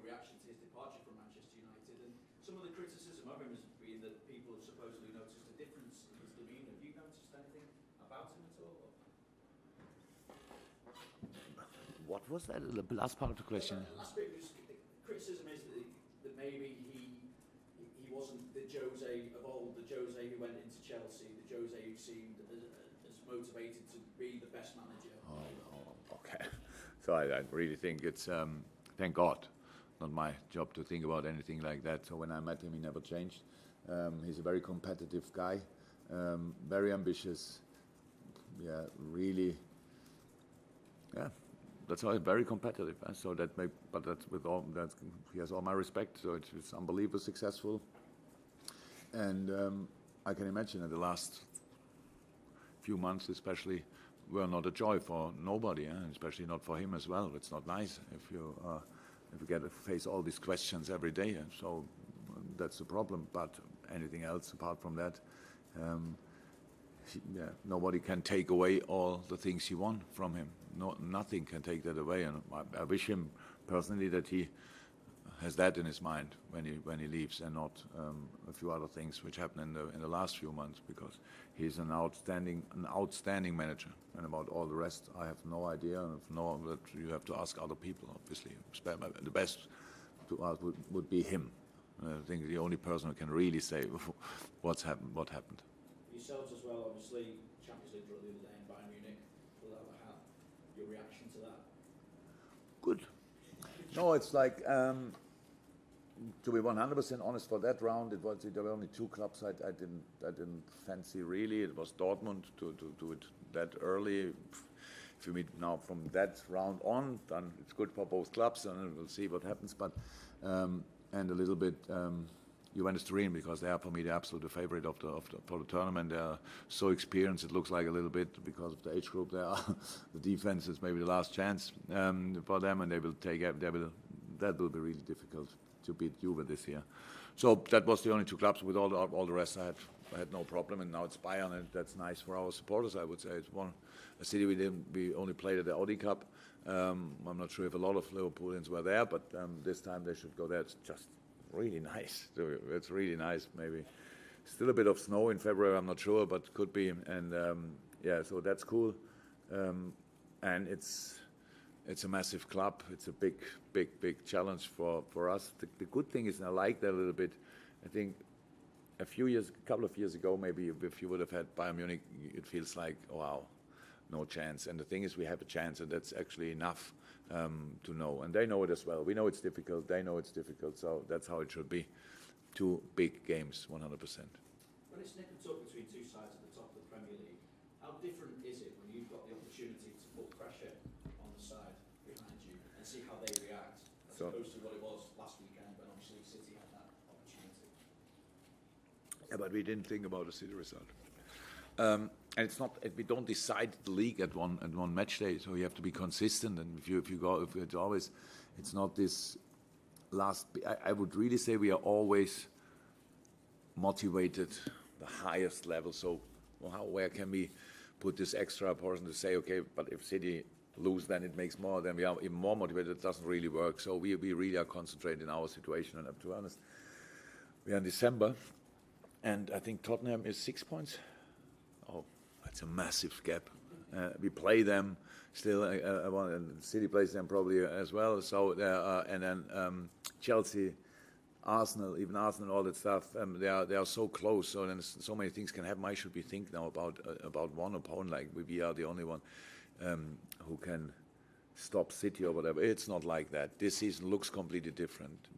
reaction to his departure from Manchester United, and some of the criticism of him has been that people have supposedly noticed a difference in his demeanour. Have you noticed anything about him at all? What was that? The last part of the question? The last bit was the criticism is that maybe he wasn't the Jose of old, the Jose who went into Chelsea, the Jose who seemed as motivated to be the best manager. Okay. So I really think it's, thank God, not my job to think about anything like that. So when I met him, he never changed. He's a very competitive guy, very ambitious. Yeah, really. Yeah, that's why very competitive. So that, but that's with all that, he has all my respect. So it's unbelievably successful, and I can imagine that the last few months, especially, were not a joy for nobody, especially not for him as well. It's not nice if you get to face all these questions every day. So that's the problem. But anything else apart from that, nobody can take away all the things he won from him. Nothing can take that away. And I wish him personally that he has that in his mind when he leaves, and not a few other things which happened in the last few months, because he's an outstanding manager. And about all the rest, I have no idea. That you have to ask other people. Obviously, the best to ask would be him. I think the only person who can really say what happened. Yourselves as well, obviously, Champions League draw the other day in Bayern Munich. Will that ever have your reaction to that? Good. No, it's like, to be 100% honest, for that round, there were only two clubs I didn't fancy really. It was Dortmund to do it that early. If you meet now from that round on, then it's good for both clubs, and we'll see what happens. But and a little bit Juventus Turin, because they are for me the absolute favorite for the tournament. They are so experienced. It looks like a little bit because of the age group they are. The defense is maybe the last chance for them, and they will take. That will be really difficult to beat Juve this year. So that was the only two clubs. With all the rest, I had no problem. And now it's Bayern, and that's nice for our supporters. I would say it's a city we only played at the Audi Cup. I'm not sure if a lot of Liverpoolians were there, but this time they should go there. It's just really nice. It's really nice. Maybe still a bit of snow in February, I'm not sure, but could be. And yeah, so that's cool. And it's a massive club. It's a big challenge for us. The good thing is, and I like that a little bit, I think a couple of years ago, maybe if you would have had Bayern Munich, it feels like, oh, wow, no chance. And the thing is, we have a chance, and that's actually enough to know. And they know it as well. We know it's difficult. They know it's difficult. So that's how it should be. Two big games, 100%. When it's nip and tuck between two sides at the top of the Premier League, how different is it when you've got the opportunity to put pressure on the side behind you and see how they react, as opposed to what it was last weekend when obviously City had that opportunity? Yeah, but we didn't think about the City result. And it's not. We don't decide the league at one match day, so you have to be consistent. And it's not this last. I would really say we are always motivated the highest level. So where can we put this extra portion to say, okay, but if City lose, then it makes more. Then we are even more motivated. It doesn't really work. So we really are concentrated in our situation. And to be honest, we are in December, and I think Tottenham is 6 points. Oh, that's a massive gap. We play them still, and City plays them probably as well. So and then Chelsea, Arsenal, even Arsenal, all that stuff. They are so close. So then so many things can happen. I should be thinking now about one opponent. Like we are the only one who can stop City or whatever. It's not like that. This season looks completely different.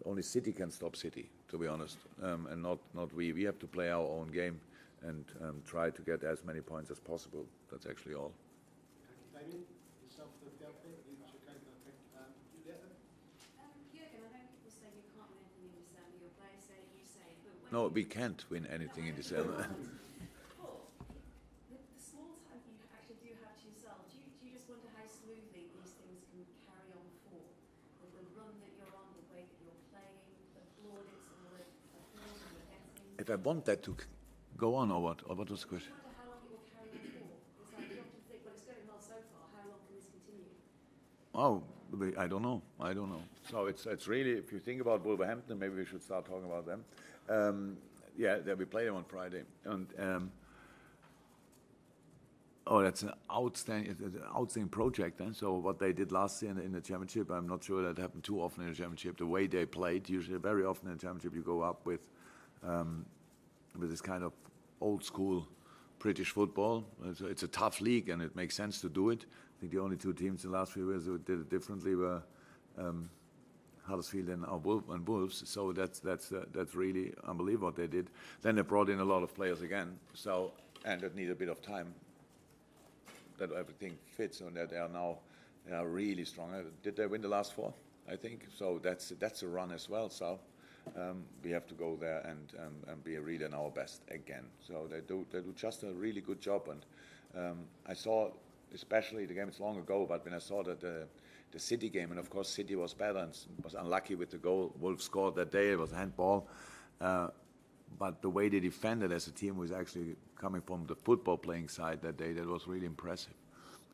Only City can stop City, to be honest, and not we. We have to play our own game and try to get as many points as possible. That's actually all. Thank you, Damien. Yourself, the update. Julieta? Jurgen, I know people say you can't win anything in December. Your players say you say it, but when No, we can't win anything in December. But the small time you actually do have to yourself, do you just wonder how smoothly these things can carry on for? The run that you're on, the way that you're playing, the plaudits and the applause that you're getting. If I want that to go on, or what? Or what was the question? I wonder how long it will carry on for. It's like you often think, well, it's going well so far. How long can this continue? Oh, I don't know. So it's really, if you think about Wolverhampton, maybe we should start talking about them. We play them on Friday, and that's an outstanding project. So what they did last year in the championship, I'm not sure that happened too often in the championship. The way they played, usually very often in the championship, you go up with this kind of old school British football. It's a tough league, and it makes sense to do it. I think the only two teams in the last few years who did it differently were Huddersfield and Wolves. So that's really unbelievable what they did. Then they brought in a lot of players again. So, and it needed a bit of time that everything fits, and that they are really strong. Did they win the last 4? I think so. That's a run as well. So we have to go there and be really in our best again. So they do just a really good job. And I saw, especially the game, it's long ago, but when I saw that the City game, and of course City was better and was unlucky with the goal Wolves scored that day. It was a handball. But the way they defended as a team was actually coming from the football playing side that day. That was really impressive.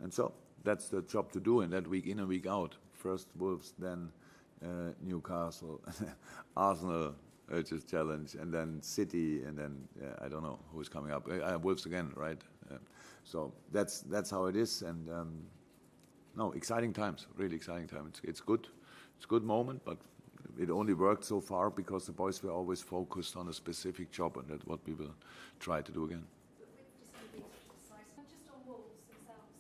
And so that's the job to do in that week in and week out. First Wolves, then Newcastle, Arsenal, just challenge, and then City, and then I don't know who's coming up. Wolves again, right? So that's how it is. And exciting times, really exciting times. It's good. It's a good moment, but it only worked so far because the boys were always focused on a specific job, and that's what we will try to do again. Just on Wolves themselves,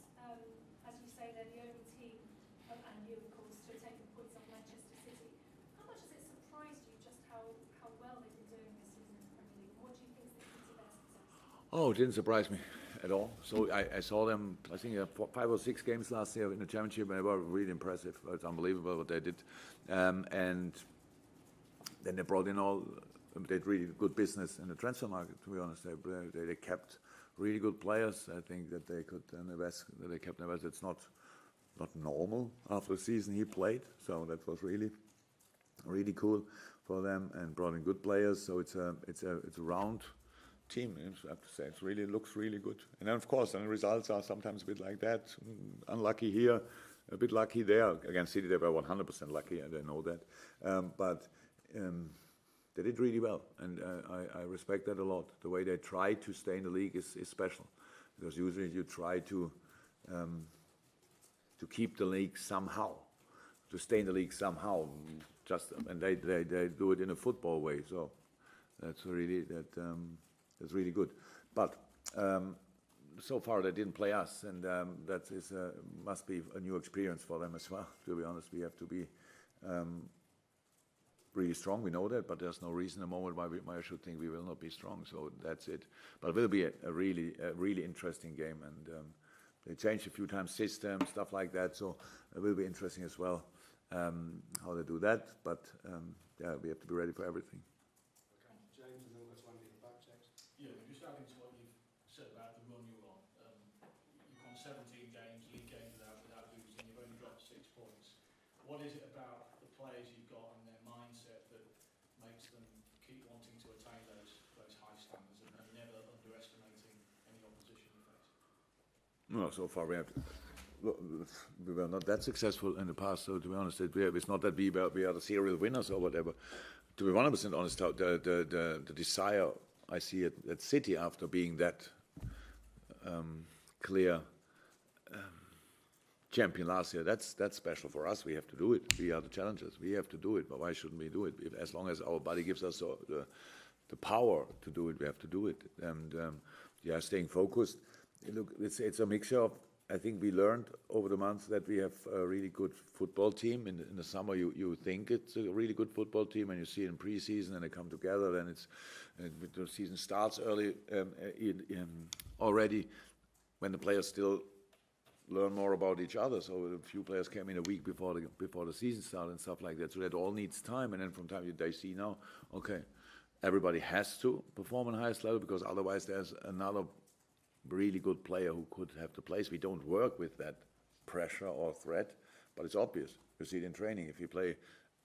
as you say, they're the only team, and you, of course, to take the points off Manchester City. How much has it surprised you just how well they've been doing this season in the Premier League? What do you think is the key to their success? Oh, it didn't surprise me at all. So I saw them, I think, 5 or 6 games last year in the championship, and they were really impressive. It's unbelievable what they did. And then they brought in they did really good business in the transfer market, to be honest. They kept really good players. I think that they could invest, that they kept invest. It's not normal after the season he played. So that was really cool for them, and brought in good players. So it's a round team, I have to say. It really looks really good. And then, of course, the results are sometimes a bit like that. Unlucky here, a bit lucky there. Against City, they were 100% lucky, and I know that. But they did really well, and I respect that a lot. The way they try to stay in the league is special, because usually you try to keep the league somehow, to stay in the league somehow. And they do it in a football way. So that's really good. But so far they didn't play us, and that must be a new experience for them as well. To be honest, we have to be really strong. We know that, but there's no reason at the moment why I should think we will not be strong. So that's it. But it will be a really interesting game, and they changed a few times system, stuff like that. So it will be interesting as well how they do that. But we have to be ready for everything. James, and then we'll go to Andy at the back, James. Yeah, just adding to what you've said about the run you're on. You've won 17 games, league games without losing. You've only dropped 6 points. What is it about the players you've got and their mindset that makes them keep wanting to attain those high standards and never underestimating any opposition you face? Well, so far we were not that successful in the past. So to be honest, it's not that we are the serial winners or whatever. To be 100% honest, the desire I see at City after being that clear champion last year, that's special for us. We have to do it. We are the challengers. We have to do it. But why shouldn't we do it? As long as our body gives us the power to do it, we have to do it. And staying focused. Look, it's a mixture of. I think we learned over the months that we have a really good football team. In the summer, you think it's a really good football team, and you see it in pre-season, and they come together. Then the season starts early already, when the players still learn more about each other. So a few players came in a week before the season started and stuff like that. So that all needs time, and then from time they see now, okay, everybody has to perform on the highest level, because otherwise there's another really good player who could have the place. We don't work with that pressure or threat, but it's obvious. You see it in training. If you play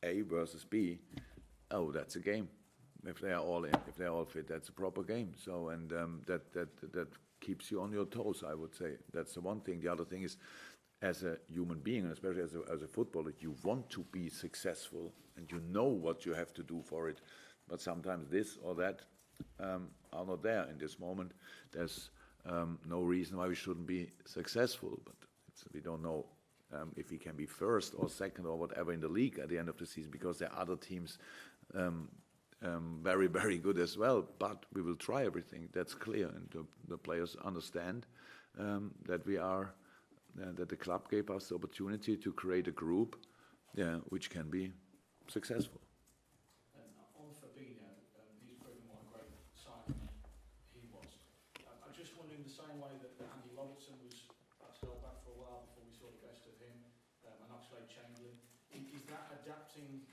A versus B, that's a game. If they are all in, if they are all fit, that's a proper game. So, and that keeps you on your toes, I would say. That's the one thing. The other thing is, as a human being, and especially as a footballer, you want to be successful and you know what you have to do for it. But sometimes this or that are not there in this moment. There's no reason why we shouldn't be successful, but we don't know if we can be first or second or whatever in the league at the end of the season, because there are other teams very, very good as well. But we will try everything. That's clear, and the players understand that we are. That the club gave us the opportunity to create a group, which can be successful. And on Fabinho, he's proven what a great signing he was. I'm just wondering, the same way that Andy Robertson was held back for a while before we saw the best of him, and Oxlade-Chamberlain, is that adapting